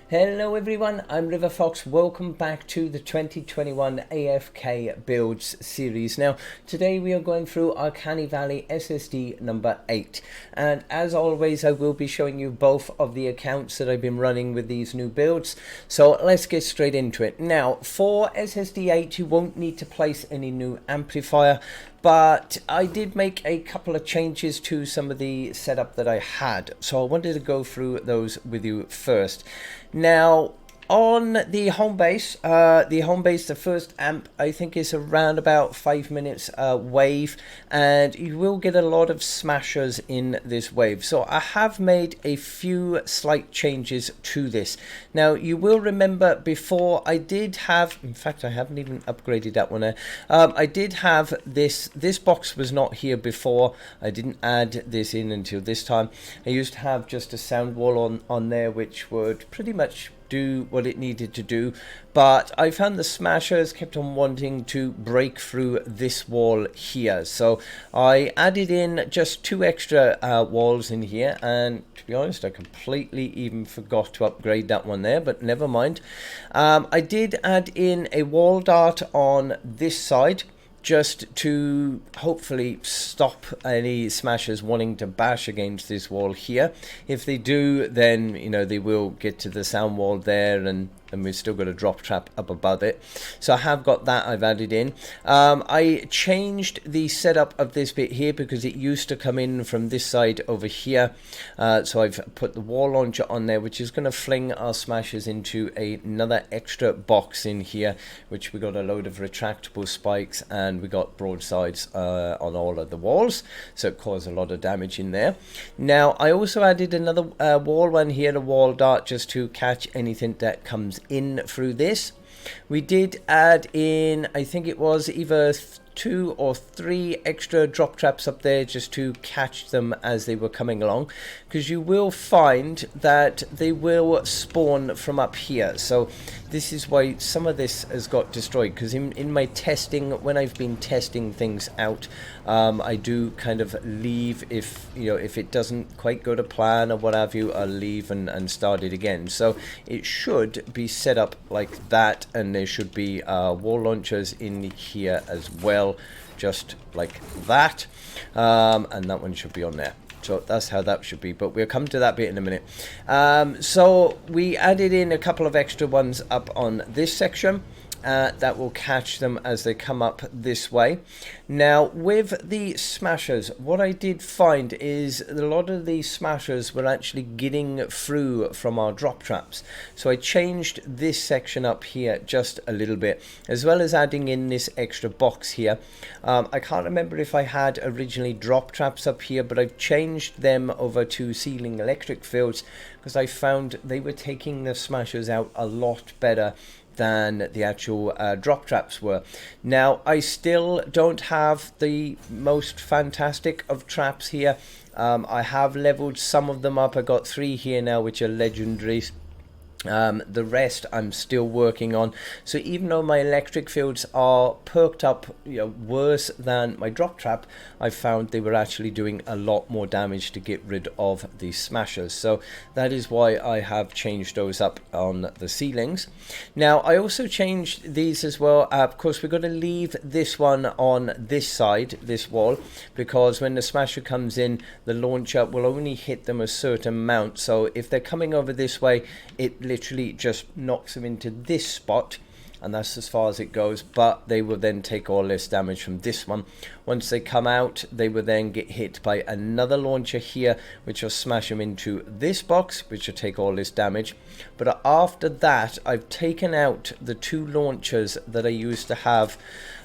Hello everyone, I'm RiverFox. Welcome back to the 2021 AFK builds series. Now, today we are going through our Canny Valley SSD number 8. And as always, I will be showing you both of the accounts that I've been running with these new builds. So let's get straight into it. Now, for SSD8, you won't need to place any new amplifier, but I did make a couple of changes to some of the setup that I had. So I wanted to go through those with you first. Now, on the home base, the first amp, I think is around about 5 minutes wave, and you will get a lot of smashers in this wave. So I have made a few slight changes to this. Now, you will remember before I did have, in fact, I haven't even upgraded that one. I did have this box was not here before. I didn't add this in until this time. I used to have just a sound wall on there, which would pretty much do what it needed to do, but I found the smashers kept on wanting to break through this wall here, so I added in just 2 extra walls in here, and to be honest, I completely even forgot to upgrade that one there, but never mind. I did add in a wall dart on this side, just to hopefully stop any smashers wanting to bash against this wall here. If they do, then you know they will get to the sound wall there, and we've still got a drop trap up above it. So I have got that I've added in. I changed the setup of this bit here because it used to come in from this side over here. So I've put the wall launcher on there, which is going to fling our smashers into another extra box in here, which we got a load of retractable spikes, and we got broadsides on all of the walls, so it caused a lot of damage in there. Now I also added another wall one here, a wall dart, just to catch anything that comes in through this. We did add in, I think it was either 2 or 3 extra drop traps up there just to catch them as they were coming along, because you will find that they will spawn from up here. So this is why some of this has got destroyed, because in my testing, when I've been testing things out, I do kind of leave if it doesn't quite go to plan or what have you, I'll leave and start it again. So it should be set up like that, and there should be wall launchers in here as well, just like that, and that one should be on there. So that's how that should be, but we'll come to that bit in a minute. So we added in a couple of extra ones up on this section. That will catch them as they come up this way. Now with the smashers, what I did find is a lot of these smashers were actually getting through from our drop traps. So I changed this section up here just a little bit, as well as adding in this extra box here. I can't remember if I had originally drop traps up here, but I've changed them over to ceiling electric fields because I found they were taking the smashers out a lot better than the actual drop traps were. Now I still don't have the most fantastic of traps here. I have leveled some of them up. I got 3 here now which are legendaries. The rest I'm still working on. So even though my electric fields are perked up, worse than my drop trap, I found they were actually doing a lot more damage to get rid of the smashers. So that is why I have changed those up on the ceilings. Now I also changed these as well. Of course we're going to leave this one on this side, this wall, because when the smasher comes in, the launcher will only hit them a certain amount. So if they're coming over this way, it literally just knocks them into this spot, and that's as far as it goes, but they will then take all this damage from this one. Once they come out, they will then get hit by another launcher here, which will smash them into this box, which will take all this damage. But after that, I've taken out the 2 launchers that I used to have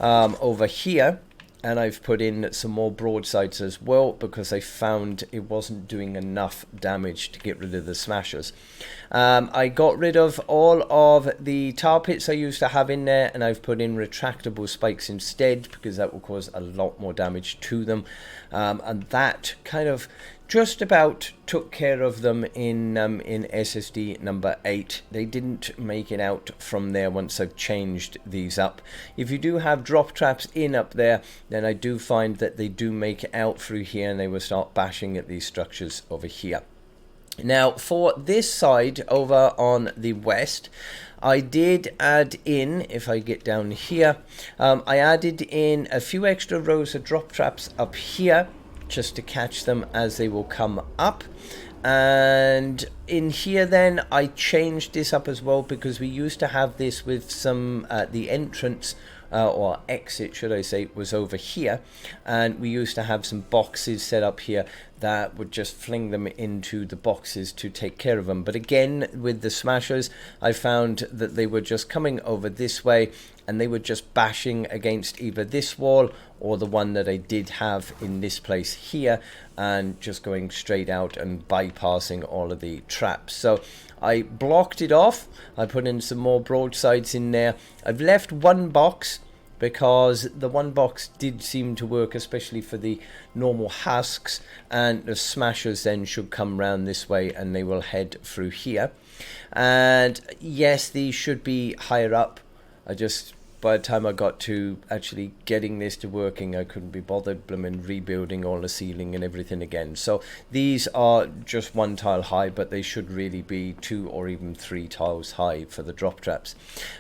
over here, and I've put in some more broadsides as well, because I found it wasn't doing enough damage to get rid of the smashers. I got rid of all of the tar pits I used to have in there, and I've put in retractable spikes instead, because that will cause a lot more damage to them. And that kind of just about took care of them in SSD number 8. They didn't make it out from there once I've changed these up. If you do have drop traps in up there, then I do find that they do make it out through here, and they will start bashing at these structures over here. Now for this side over on the west, I did add in, if I get down here, I added in a few extra rows of drop traps up here just to catch them as they will come up. And in here then I changed this up as well, because we used to have this with some the entrance or exit should I say was over here, and we used to have some boxes set up here that would just fling them into the boxes to take care of them. But again, with the smashers, I found that they were just coming over this way and they were just bashing against either this wall or the one that I did have in this place here, and just going straight out and bypassing all of the traps. So I blocked it off. I put in some more broadsides in there. I've left one box because the one box did seem to work, especially for the normal husks, and the smashers then should come round this way and they will head through here. And yes, these should be higher up. By the time I got to actually getting this to working, I couldn't be bothered blooming rebuilding all the ceiling and everything again. So these are just 1 tile high, but they should really be 2 or even 3 tiles high for the drop traps.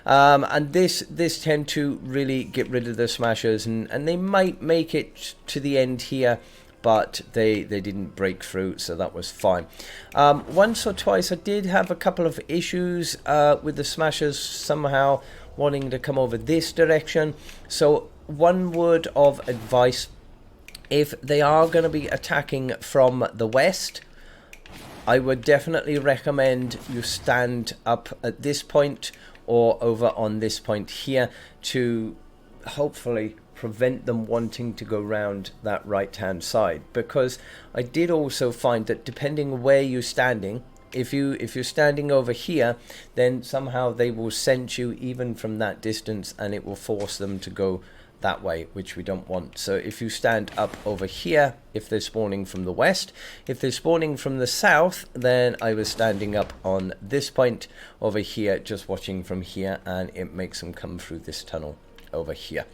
And this tend to really get rid of the smashers, and they might make it to the end here, but they didn't break through, so that was fine. Once or twice I did have a couple of issues with the smashers somehow wanting to come over this direction. So one word of advice: if they are going to be attacking from the west, I would definitely recommend you stand up at this point or over on this point here to hopefully prevent them wanting to go round that right hand side. Because I did also find that depending where you're standing, if you're standing over here, then somehow they will sense you even from that distance, and it will force them to go that way, which we don't want. So if you stand up over here, if they're spawning from the west, if they're spawning from the south, then I was standing up on this point over here, just watching from here, and it makes them come through this tunnel over here.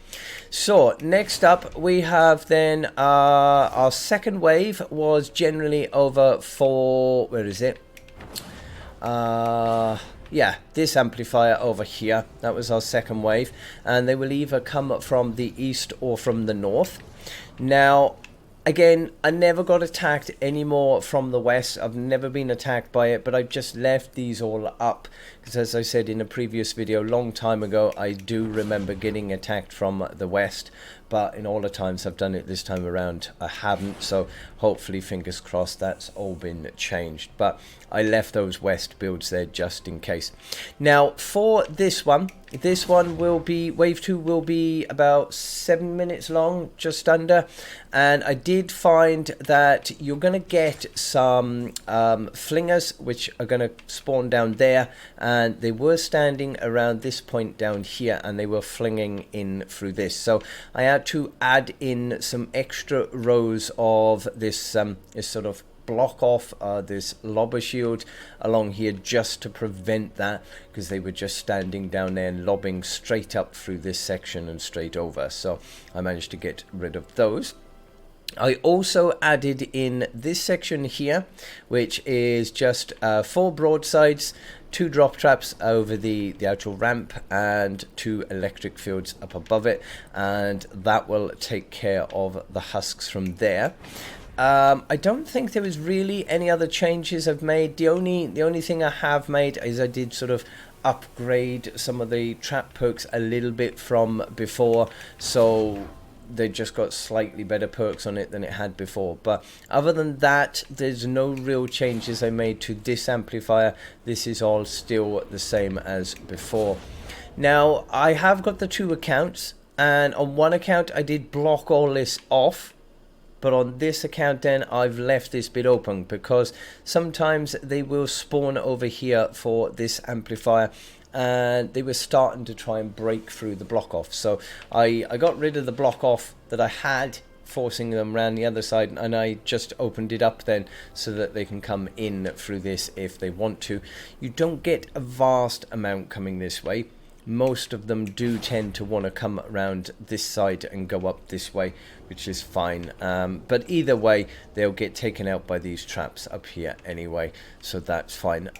So next up we have then our second wave was generally over for, where is it? Yeah, this amplifier over here. That was our second wave, and they will either come from the east or from the north. Now again, I never got attacked anymore from the west. I've never been attacked by it, but I've just left these all up because, as I said in a previous video long time ago, I do remember getting attacked from the west, but in all the times I've done it this time around, I haven't. So hopefully, fingers crossed, that's all been changed. But I left those west builds there just in case. Now for this one will be, wave 2 will be about 7 minutes long, just under. And I did find that you're going to get some flingers, which are going to spawn down there. And they were standing around this point down here, and they were flinging in through this. So I had to add in some extra rows of this, this sort of block off this lobber shield along here, just to prevent that, because they were just standing down there and lobbing straight up through this section and straight over. So I managed to get rid of those. I also added in this section here, which is just 4 broadsides, 2 drop traps over the actual ramp, and 2 electric fields up above it, and that will take care of the husks from there. I don't think there was really any other changes I've made. The only thing I have made is I did sort of upgrade some of the trap perks a little bit from before, so they just got slightly better perks on it than it had before. But other than that, there's no real changes I made to this amplifier. This is all still the same as before. Now I have got the 2 accounts, and on one account I did block all this off, but on this account then I've left this bit open because sometimes they will spawn over here for this amplifier, and they were starting to try and break through the block off. So I got rid of the block off that I had, forcing them around the other side, and I just opened it up then so that they can come in through this if they want to. You don't get a vast amount coming this way. most of them do tend to want to come around this side and go up this way, which is fine. But either way, they'll get taken out by these traps up here anyway, so that's fine.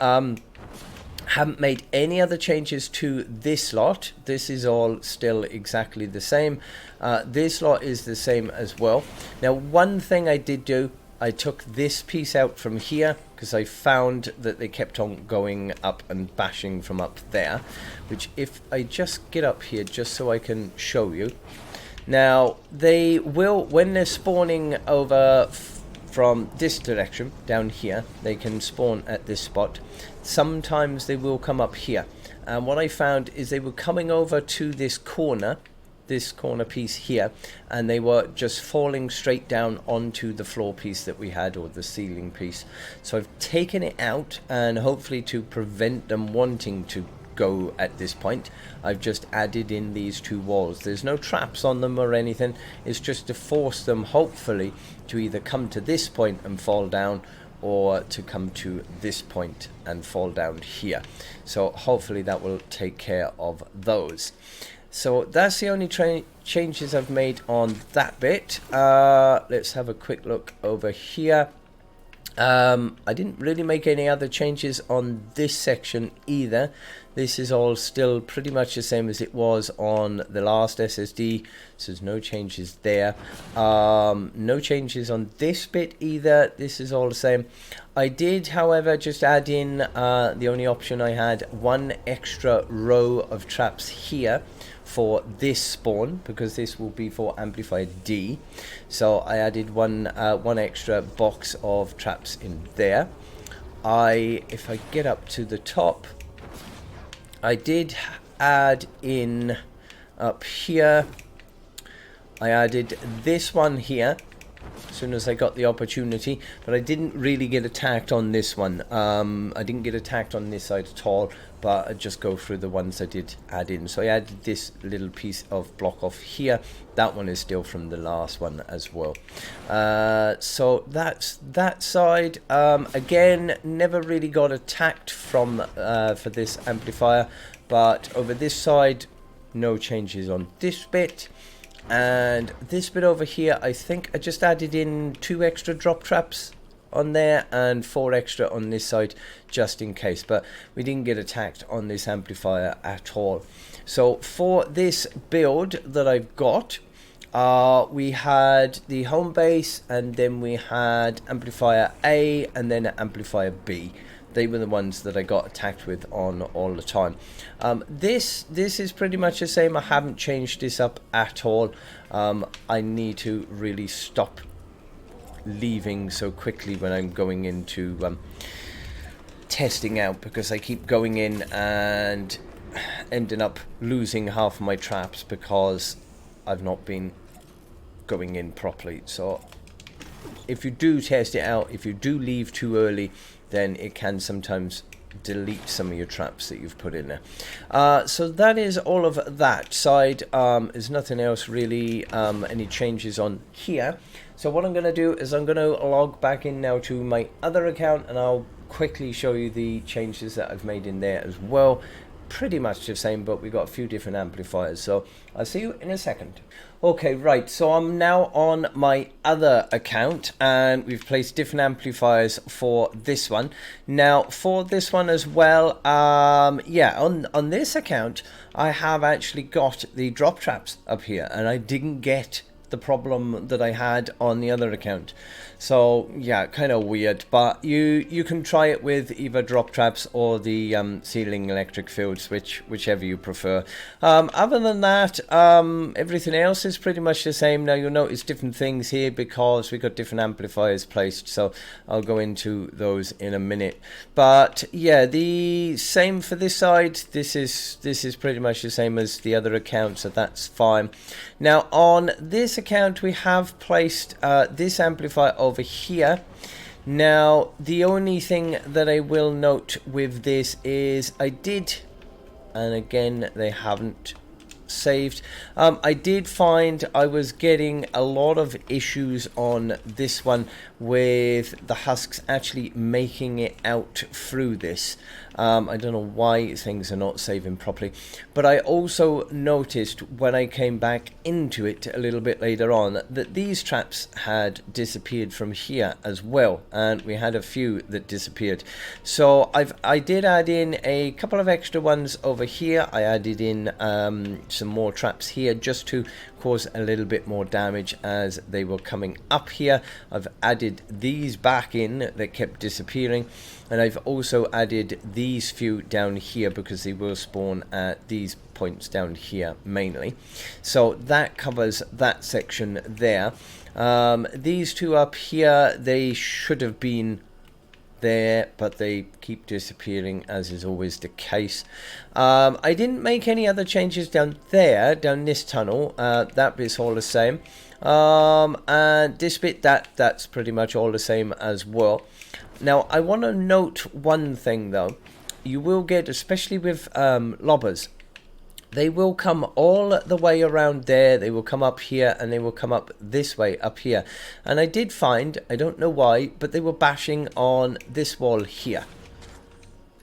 Haven't made any other changes to this lot. This is all still exactly the same. This lot is the same as well. Now, one thing I did do, I took this piece out from here because I found that they kept on going up and bashing from up there, which if I just get up here just so I can show you. Now, they will, when they're spawning over from this direction down here, they can spawn at this spot. Sometimes they will come up here, and what I found is they were coming over to this corner piece here, and they were just falling straight down onto the floor piece that we had, or the ceiling piece. So I've taken it out, and hopefully to prevent them wanting to go at this point, I've just added in these two walls. There's no traps on them or anything. It's just to force them, hopefully, to either come to this point and fall down, or to come to this point and fall down here. So hopefully that will take care of those. So that's the only changes I've made on that bit. Let's have a quick look over here. I didn't really make any other changes on this section either. This is all still pretty much the same as it was on the last SSD, so there's no changes there. No changes on this bit either. This is all the same. I did, however, just add in the only option I had, one extra row of traps here for this spawn, because this will be for amplifier D. So I added one extra box of traps in there. If I get up to the top, I did add in up here, I added this one here as soon as I got the opportunity, but I didn't really get attacked on this one. I didn't get attacked on this side at all, but I just go through the ones I did add in. So I added this little piece of block off here. That one is still from the last one as well. So that's that side. Again, never really got attacked from for this amplifier, but over this side, no changes on this bit. And this bit over here, I think I just added in 2 extra drop traps on there and 4 extra on this side just in case, but we didn't get attacked on this amplifier at all. So for this build that I've got, we had the home base, and then we had amplifier A, and then amplifier B. They were the ones that I got attacked with on all the time. This is pretty much the same. I haven't changed this up at all. I need to really stop leaving so quickly when I'm going into testing out, because I keep going in and ending up losing half of my traps because I've not been going in properly. So if you do test it out, if you do leave too early, then it can sometimes delete some of your traps that you've put in there. So that is all of that side. There's nothing else really, any changes on here. So what I'm going to do is I'm going to log back in now to my other account, and I'll quickly show you the changes that I've made in there as well. Pretty much the same, but we've got a few different amplifiers, so I'll see you in a second. Okay, right, so I'm now on my other account, and we've placed different amplifiers for this one. Now for this one as well, yeah, on this account I have actually got the drop traps up here, and I didn't get the problem that I had on the other account. So yeah, kind of weird, but you can try it with either drop traps or the ceiling electric field switch, whichever you prefer. Other than that, everything else is pretty much the same. Now you'll notice different things here because we got different amplifiers placed, so I'll go into those in a minute. But yeah, the same for this side. This is pretty much the same as the other account, so that's fine. Now on this account we have placed this amplifier over here. Now the only thing that I will note with this is I did, and again they haven't saved, I did find I was getting a lot of issues on this one with the husks actually making it out through this. I don't know why things are not saving properly, but I also noticed when I came back into it a little bit later on that these traps had disappeared from here as well, and we had a few that disappeared. So I did add in a couple of extra ones over here. I added in some more traps here just to cause a little bit more damage as they were coming up here. I've added these back in that kept disappearing, and I've also added these few down here because they will spawn at these points down here mainly. So that covers that section there. These two up here, they should have been there, but they keep disappearing, as is always the case. I didn't make any other changes down there, down this tunnel. That bit's all the same. And this bit, that's pretty much all the same as well. Now, I want to note one thing though. You will get, especially with lobbers, they will come all the way around there. They will come up here, and they will come up this way up here. And I did find, I don't know why, but they were bashing on this wall here.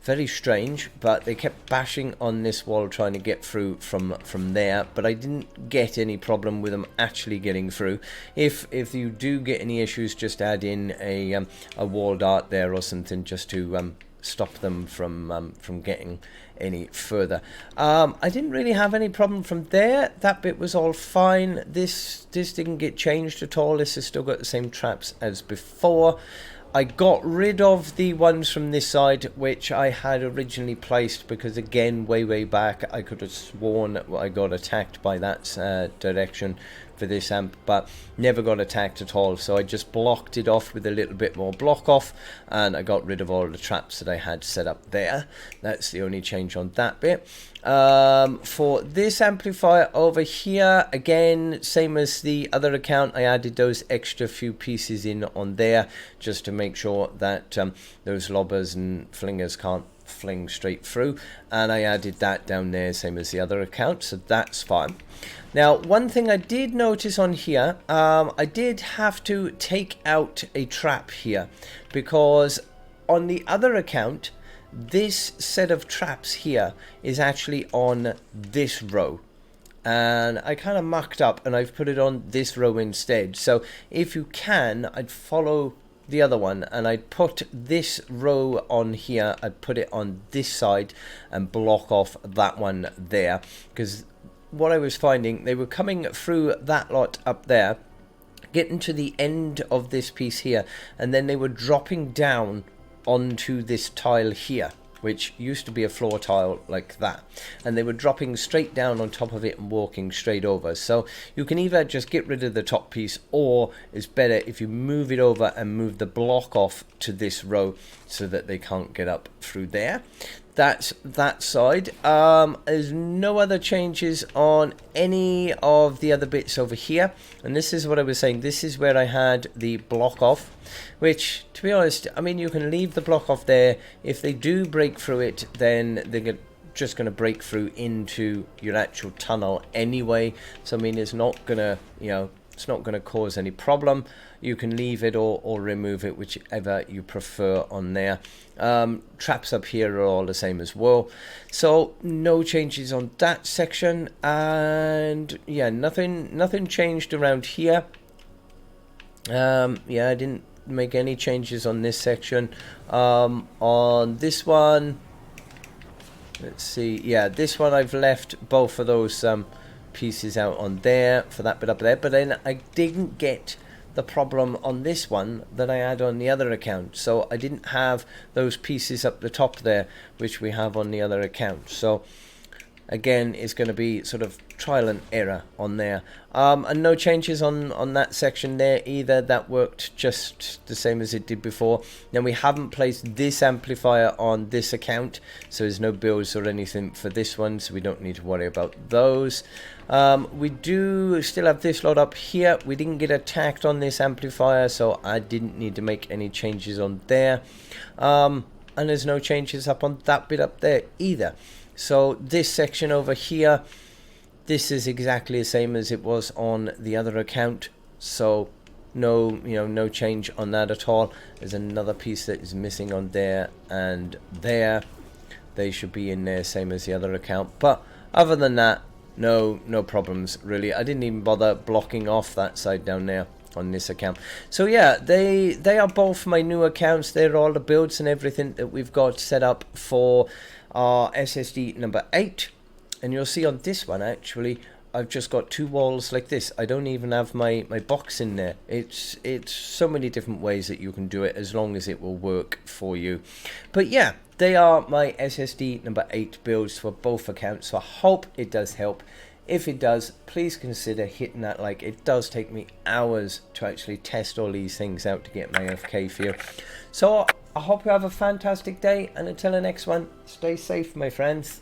Very strange, but they kept bashing on this wall trying to get through from there, but I didn't get any problem with them actually getting through. If you do get any issues, just add in a wall dart there or something just to stop them from getting any further. I didn't really have any problem from there. That bit was all fine. This didn't get changed at all. This has still got the same traps as before. I got rid of the ones from this side which I had originally placed because, again, way back I could have sworn I got attacked by that direction for this amp, but never got attacked at all. So I just blocked it off with a little bit more block off, and I got rid of all the traps that I had set up there. That's the only change on that bit. For this amplifier over here, again, same as the other account, I added those extra few pieces in on there just to make sure that those lobbers and flingers can't fling straight through, and I added that down there same as the other account, so that's fine. Now, one thing I did notice on here, I did have to take out a trap here because on the other account this set of traps here is actually on this row, and I kind of mucked up and I've put it on this row instead. So if you can, I'd follow the other one and I'd put this row on here, I'd put it on this side and block off that one there, because what I was finding, they were coming through that lot up there, getting to the end of this piece here, and then they were dropping down onto this tile here, which used to be a floor tile like that, and they were dropping straight down on top of it and walking straight over. So you can either just get rid of the top piece, or it's better if you move it over and move the block off to this row so that they can't get up through there. That's that side. There's no other changes on any of the other bits over here, and this is what I was saying, this is where I had the block off, which, to be honest, I mean, you can leave the block off there. If they do break through it, then they're just going to break through into your actual tunnel anyway, so I mean, it's not gonna, you know, it's not going to cause any problem. You can leave it or remove it, whichever you prefer on there. Traps up here are all the same as well, so no changes on that section. And yeah, nothing changed around here. Yeah, I didn't make any changes on this section. On this one, let's see, yeah, this one I've left both of those pieces out on there for that bit up there, but then I didn't get the problem on this one that I had on the other account, so I didn't have those pieces up the top there which we have on the other account. So again, it's going to be sort of trial and error on there. And no changes on that section there either. That worked just the same as it did before. Now, we haven't placed this amplifier on this account, so there's no builds or anything for this one, so we don't need to worry about those. We do still have this lot up here. We didn't get attacked on this amplifier, so I didn't need to make any changes on there. And there's no changes up on that bit up there either. So this section over here, this is exactly the same as it was on the other account, so no change on that at all. There's another piece that is missing on there and there, they should be in there, same as the other account. But other than that, no problems really. I didn't even bother blocking off that side down there on this account. So yeah, they are both my new accounts. They're all the builds and everything that we've got set up for our SSD number 8. And you'll see on this one, actually, I've just got 2 walls like this. I don't even have my box in there. It's so many different ways that you can do it, as long as it will work for you. But yeah, they are my SSD number 8 builds for both accounts. So I hope it does help. If it does, please consider hitting that like. It does take me hours to actually test all these things out to get my AFK feel. So I hope you have a fantastic day, and until the next one, stay safe, my friends.